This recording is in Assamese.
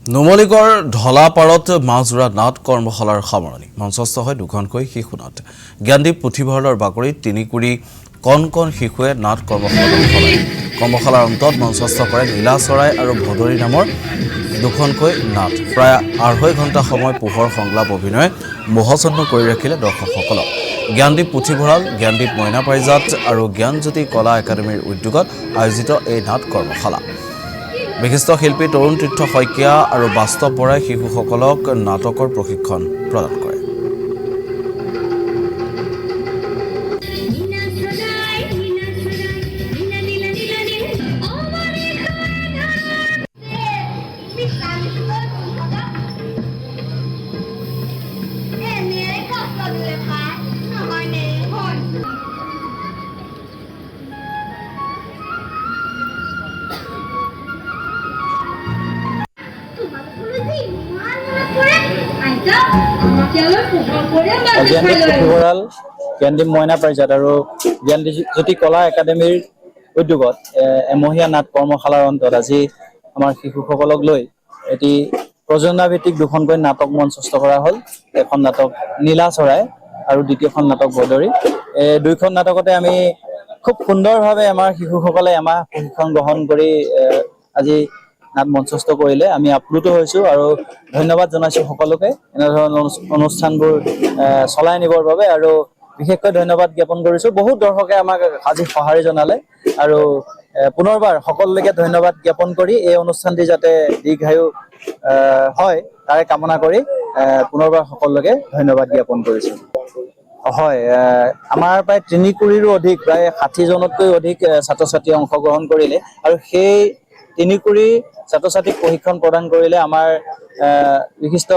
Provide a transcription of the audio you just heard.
নুমলীগড় ঢলাপাৰত মাজোৰা নাট কৰ্মশালাৰ সামৰণি মঞ্চস্থ হয় দুখনকৈ শিশু নাট জ্ঞানদীপ পুথিভঁৰালৰ বাকৰিত তিনিকুৰি কণ কণ শিশুৱে নাট কৰ্মশালাত অংশ লয় কৰ্মশালাৰ অন্তত মঞ্চস্থ কৰে নীলা চৰাই আৰু ভদৰী নামৰ দুখনকৈ নাট প্ৰায় ২.৫ ঘণ্টা সময় পোহৰ সংলাপ অভিনয় মোহচন্ন কৰি ৰাখিলে দৰ্শকসকলক জ্ঞানদীপ পুথিভঁৰাল জ্ঞানদীপ মইনা পাৰিজাত আৰু জ্ঞানজ্যোতি কলা একাডেমীৰ উদ্যোগত আয়োজিত এই নাট কৰ্মশালা বিশিষ্ট শিল্পী তৰুণ তীৰ্থ শইকীয়া আৰু বাস্তৱ বৰাই শিশুসকলক নাটকৰ প্ৰশিক্ষণ প্ৰদান কৰে পুথিভঁৰাল জ্ঞানদীপ মইনা পাৰিজাত আৰু জ্ঞানজ্যোতি কলা একাডেমীৰ উদ্যোগত এমহীয়া নাট কৰ্মশালাৰ অন্তত আজি আমাৰ শিশুসকলক লৈ এটি প্ৰযোজনাভিত্তিক দুখনকৈ নাটক মঞ্চস্থ কৰা হ'ল এখন নাটক নীলা চৰাই আৰু দ্বিতীয়খন নাটক ভদৰী এই দুইখন নাটকতে আমি খুব সুন্দৰভাৱে আমাৰ শিশুসকলে এমাহ প্ৰশিক্ষণ গ্ৰহণ কৰি আজি নাট মঞ্চস্থ কৰিলে আমি আপ্লুত হৈছোঁ আৰু ধন্যবাদ জনাইছোঁ সকলোকে এনেধৰণৰ অনুষ্ঠানবোৰ চলাই নিবৰ বাবে আৰু বিশেষকৈ ধন্যবাদ জ্ঞাপন কৰিছোঁ বহুত দৰ্শকে আমাক আজি সঁহাৰি জনালে আৰু পুনৰবাৰ সকলোকে ধন্যবাদ জ্ঞাপন কৰি এই অনুষ্ঠানটি যাতে দীৰ্ঘায়ু হয় তাৰে কামনা কৰি পুনৰবাৰ সকলোকে ধন্যবাদ জ্ঞাপন কৰিছোঁ হয় আমাৰ প্ৰায় ৩ কোটিৰো অধিক প্ৰায় ৬০জনতকৈ অধিক ছাত্ৰ ছাত্ৰী অংশগ্ৰহণ কৰিলে আৰু সেই ৩ কোটি ছাত্ৰ ছাত্ৰীক প্ৰশিক্ষণ প্ৰদান কৰিলে আমাৰ বিশিষ্ট